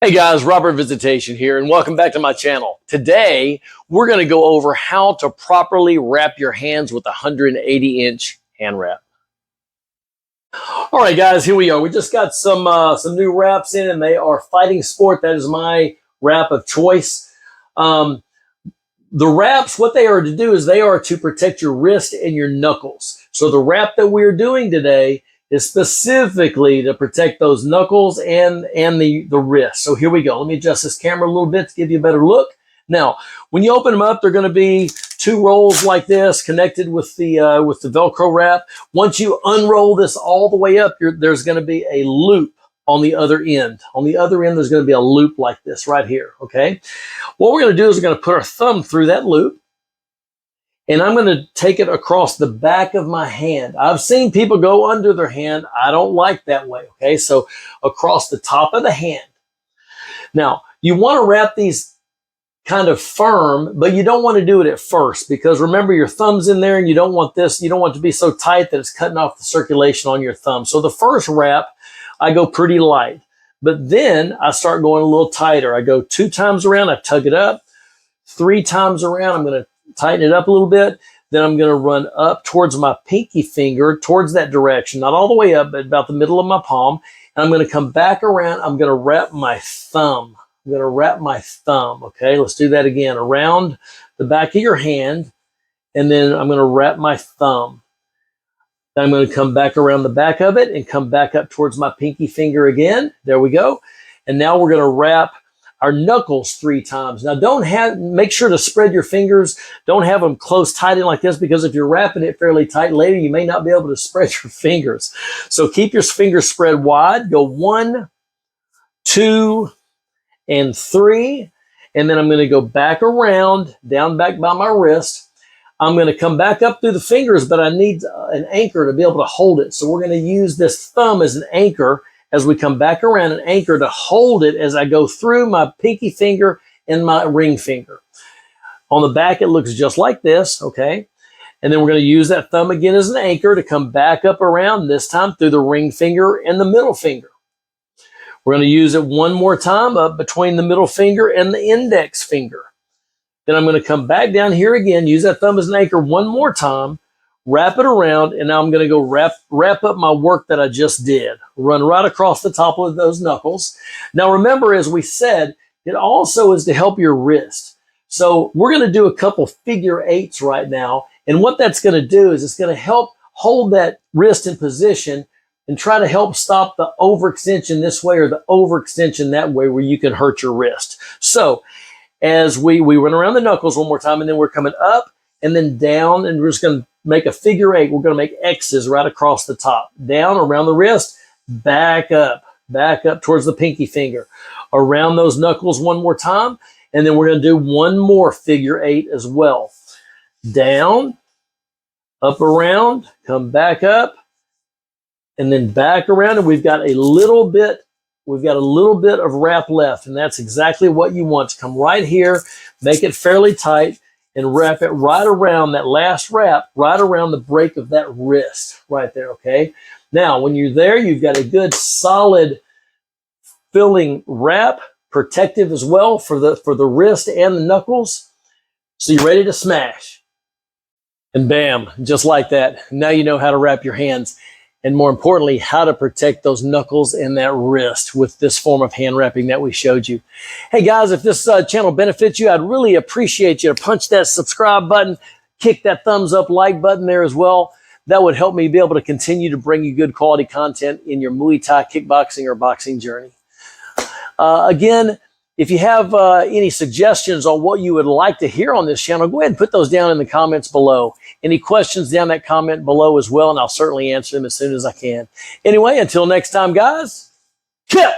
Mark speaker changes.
Speaker 1: Hey guys, Robert Visitation here, and welcome back to my channel. Today, we're going to go over how to properly wrap your hands with a 180-inch hand wrap. All right, guys, here we are. We just got some new wraps in, and they are Fighting Sport. That is my wrap of choice. The wraps, what they are to do is they are to protect your wrist and your knuckles. So the wrap that we're doing today is specifically to protect those knuckles and the wrist. So here we go. Let me adjust this camera a little bit to give you a better look. Now, when you open them up, they're going to be two rolls like this connected with the Velcro wrap. Once you unroll this all the way up, there's going to be a loop on the other end. On the other end, there's going to be a loop like this right here, okay? What we're going to do is we're going to put our thumb through that loop, and I'm going to take it across the back of my hand. I've seen people go under their hand. I don't like that way, okay? So across the top of the hand. Now, you want to wrap these kind of firm, but you don't want to do it at first because remember your thumb's in there and you don't want it to be so tight that it's cutting off the circulation on your thumb. So the first wrap, I go pretty light, but then I start going a little tighter. I go 2 times around, I tug it up. 3 times around, I'm going to tighten it up a little bit. Then I'm going to run up towards my pinky finger, towards that direction, not all the way up, but about the middle of my palm. And I'm going to come back around. I'm going to wrap my thumb. I'm going to wrap my thumb. Okay, let's do that again. Around the back of your hand, and then I'm going to wrap my thumb. Then I'm going to come back around the back of it and come back up towards my pinky finger again. There we go. And now we're going to wrap our knuckles 3 times. Now make sure to spread your fingers. Don't have them close tight in like this because if you're wrapping it fairly tight later, you may not be able to spread your fingers. So keep your fingers spread wide. Go 1, 2, and 3. And then I'm going to go back around, down back by my wrist. I'm going to come back up through the fingers, but I need an anchor to be able to hold it. So we're going to use this thumb as an anchor as we come back around, an anchor to hold it as I go through my pinky finger and my ring finger. On the back, it looks just like this, okay? And then we're going to use that thumb again as an anchor to come back up around, this time through the ring finger and the middle finger. We're going to use it one more time up between the middle finger and the index finger. Then I'm going to come back down here again, use that thumb as an anchor one more time, wrap it around, and now I'm going to go wrap up my work that I just did. Run right across the top of those knuckles. Now remember, as we said, it also is to help your wrist. So we're going to do a couple figure 8s right now, and what that's going to do is it's going to help hold that wrist in position and try to help stop the overextension this way or the overextension that way where you can hurt your wrist. So as we run around the knuckles one more time, and then we're coming up and then down, and we're just going to make a figure 8. We're going to make X's right across the top. Down around the wrist, back up towards the pinky finger. Around those knuckles one more time, and then we're going to do one more figure 8 as well. Down, up around, come back up, and then back around, and we've got a little bit of wrap left, and that's exactly what you want. To come right here, make it fairly tight, and wrap it right around that last wrap, right around the break of that wrist right there, okay? Now, when you're there, you've got a good solid filling wrap, protective as well for the wrist and the knuckles. So you're ready to smash. And bam, just like that. Now you know how to wrap your hands. And more importantly, how to protect those knuckles and that wrist with this form of hand wrapping that we showed you. Hey guys, if this channel benefits you, I'd really appreciate you to punch that subscribe button, kick that thumbs up like button there as well. That would help me be able to continue to bring you good quality content in your Muay Thai, kickboxing, or boxing journey. Again, if you have any suggestions on what you would like to hear on this channel, go ahead and put those down in the comments below. Any questions down that comment below as well, and I'll certainly answer them as soon as I can. Anyway, until next time, guys, kill!